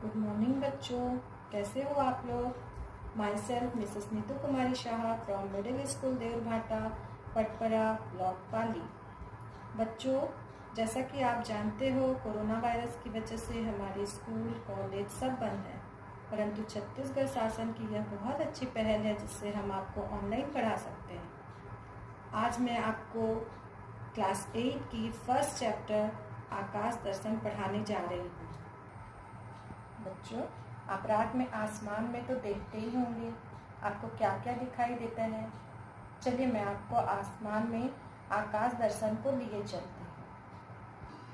Good morning बच्चों, कैसे हो आप लोग। Myself Mrs Neetu Kumari Shah from middle school Devarbhata, Patpara, block Pali. बच्चों, जैसा कि आप जानते हो, कोरोना वायरस की वजह से हमारे स्कूल कॉलेज सब बंद है, परंतु छत्तीसगढ़ शासन की यह बहुत अच्छी पहल है जिससे हम आपको ऑनलाइन पढ़ा सकते हैं। आज मैं आपको क्लास 8 की फर्स्ट चैप्टर आकाश दर्शन पढ़ाने जा रही हूँ। बच्चों, आप रात में आसमान में तो देखते ही होंगे, आपको क्या क्या दिखाई देता है। चलिए मैं आपको आसमान में आकाश दर्शन को लिए चलते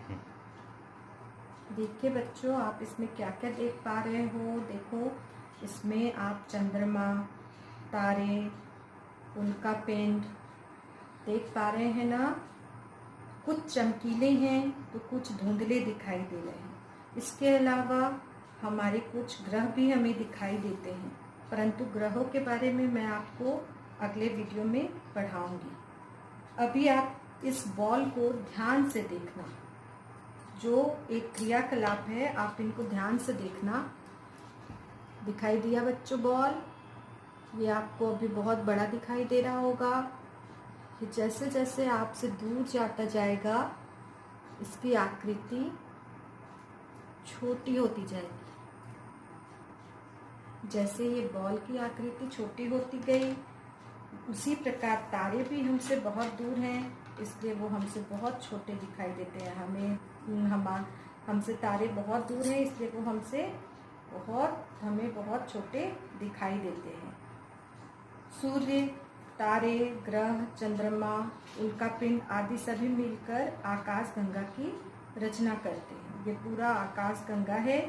हैं। देखिए बच्चों, आप इसमें क्या क्या देख पा रहे हो। देखो, इसमें आप चंद्रमा, तारे, उनका पिंड देख पा रहे हैं ना। कुछ चमकीले हैं तो कुछ धुंधले दिखाई दे रहे हैं। इसके अलावा हमारे कुछ ग्रह भी हमें दिखाई देते हैं, परंतु ग्रहों के बारे में मैं आपको अगले वीडियो में पढ़ाऊंगी। अभी आप इस बॉल को ध्यान से देखना, जो एक क्रियाकलाप है, आप इनको ध्यान से देखना। दिखाई दिया बच्चों बॉल? ये आपको अभी बहुत बड़ा दिखाई दे रहा होगा। जैसे जैसे आपसे दूर जाता जाएगा, इसकी आकृति छोटी होती जाएगी। जैसे ये बॉल की आकृति छोटी होती गई, उसी प्रकार तारे भी हमसे बहुत दूर हैं, इसलिए वो हमसे बहुत छोटे दिखाई देते हैं। हमसे तारे बहुत दूर हैं, इसलिए वो हमें बहुत छोटे दिखाई देते हैं। सूर्य, तारे, ग्रह, चंद्रमा, उल्का पिंड आदि सभी मिलकर आकाश गंगा की रचना करते हैं। ये पूरा आकाश गंगा है।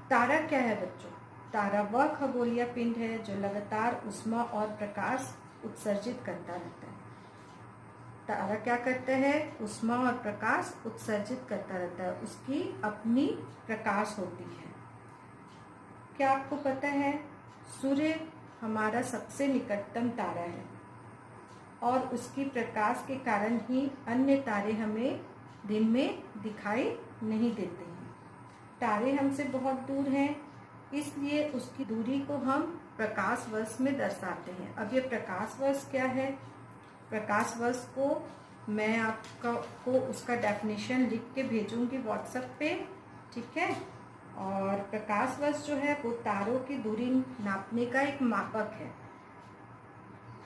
तारा क्या है बच्चों? तारा वह खगोलीय पिंड है जो लगातार ऊष्मा और प्रकाश उत्सर्जित करता रहता है। तारा क्या करता है? ऊष्मा और प्रकाश उत्सर्जित करता रहता है, उसकी अपनी प्रकाश होती है। क्या आपको पता है, सूर्य हमारा सबसे निकटतम तारा है और उसकी प्रकाश के कारण ही अन्य तारे हमें दिन में दिखाई नहीं देते हैं। तारे हमसे बहुत दूर हैं, इसलिए उसकी दूरी को हम प्रकाश वर्ष में दर्शाते हैं। अब ये प्रकाश वर्ष क्या है? प्रकाश वर्ष को मैं आपको उसका डेफिनेशन लिख के भेजूंगी व्हाट्सएप पे, ठीक है। और प्रकाश वर्ष जो है वो तारों की दूरी नापने का एक मापक है।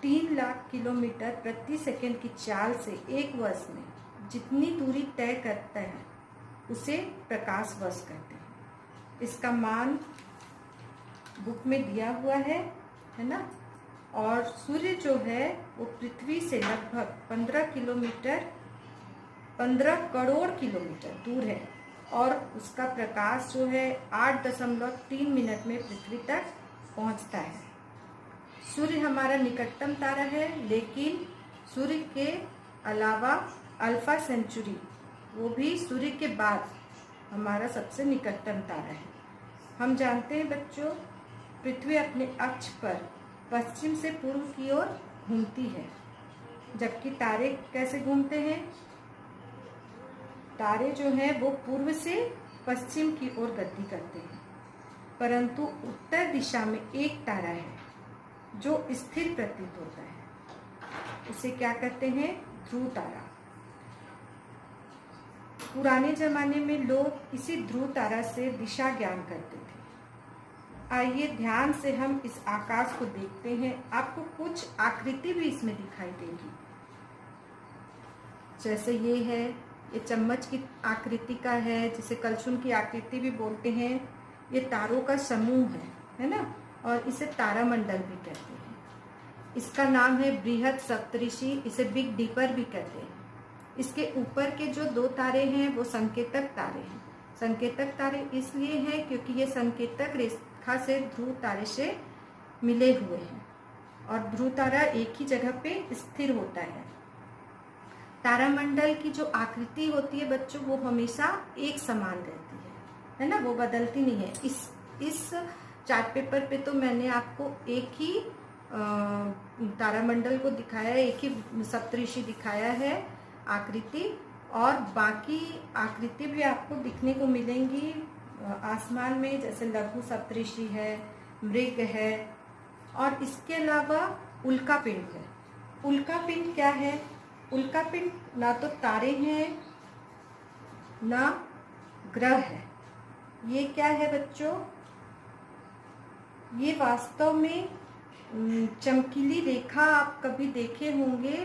3 लाख किलोमीटर प्रति सेकंड की चाल से एक वर्ष में जितनी दूरी तय करता है उसे प्रकाश वर्ष कहते हैं। इसका मान बुक में दिया हुआ है ना। और सूर्य जो है वो पृथ्वी से लगभग 15 करोड़ किलोमीटर दूर है और उसका प्रकाश जो है 8.3 मिनट में पृथ्वी तक पहुंचता है। सूर्य हमारा निकटतम तारा है, लेकिन सूर्य के अलावा अल्फा सेंचुरी, वो भी सूर्य के बाद हमारा सबसे निकटतम तारा है। हम जानते हैं बच्चों, पृथ्वी अपने अक्ष पर पश्चिम से पूर्व की ओर घूमती है, जबकि तारे कैसे घूमते हैं? तारे जो हैं वो पूर्व से पश्चिम की ओर गति करते हैं, परंतु उत्तर दिशा में एक तारा है जो स्थिर प्रतीत होता है। उसे क्या कहते हैं? ध्रुव तारा। पुराने जमाने में लोग इसी ध्रुव तारा से दिशा ज्ञान करते थे। आइए ध्यान से हम इस आकाश को देखते हैं। आपको कुछ आकृति भी इसमें दिखाई देगी। जैसे ये है, ये चम्मच की आकृति का है, जिसे कलछुल की आकृति भी बोलते हैं। ये तारों का समूह है ना, और इसे तारामंडल भी कहते हैं। इसका नाम है बृहद सप्तऋषि, इसे बिग डीपर भी कहते हैं। इसके ऊपर के जो 2 तारे हैं वो संकेतक तारे हैं। संकेतक तारे इसलिए हैं क्योंकि ये संकेतक रेखा से ध्रुव तारे से मिले हुए हैं और ध्रुव तारा एक ही जगह पे स्थिर होता है। तारामंडल की जो आकृति होती है बच्चों, वो हमेशा एक समान रहती है ना, वो बदलती नहीं है। इस चार्ट पेपर पे तो मैंने आपको एक ही तारामंडल को दिखाया है, एक ही सप्तऋषि दिखाया है आकृति, और बाकी आकृति भी आपको दिखने को मिलेंगी आसमान में जैसे लघु सप्तऋषि है, मृग है, और इसके अलावा उल्का पिंड है। उल्का पिंड क्या है? उल्का पिंड ना तो तारे हैं ना ग्रह है। ये क्या है बच्चों? ये वास्तव में चमकीली रेखा आप कभी देखे होंगे,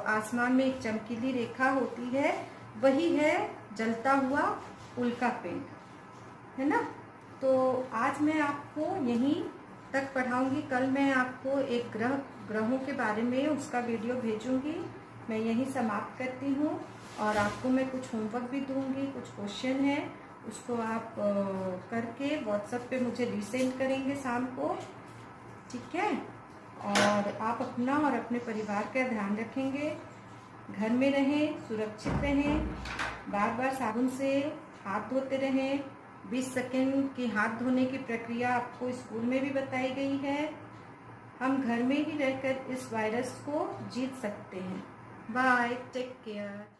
आसमान में एक चमकीली रेखा होती है, वही है जलता हुआ उल्का पिंड, है ना। तो आज मैं आपको यहीं तक पढ़ाऊंगी। कल मैं आपको एक ग्रहों के बारे में उसका वीडियो भेजूंगी। मैं यहीं समाप्त करती हूँ, और आपको मैं कुछ होमवर्क भी दूंगी, कुछ क्वेश्चन है उसको आप करके व्हाट्सएप पे मुझे रीसेंड करेंगे शाम को, ठीक है। और आप अपना और अपने परिवार का ध्यान रखेंगे, घर में रहें, सुरक्षित रहें, बार बार साबुन से हाथ धोते रहें। 20 सेकेंड की हाथ धोने की प्रक्रिया आपको स्कूल में भी बताई गई है। हम घर में ही रहकर इस वायरस को जीत सकते हैं। Bye, take care.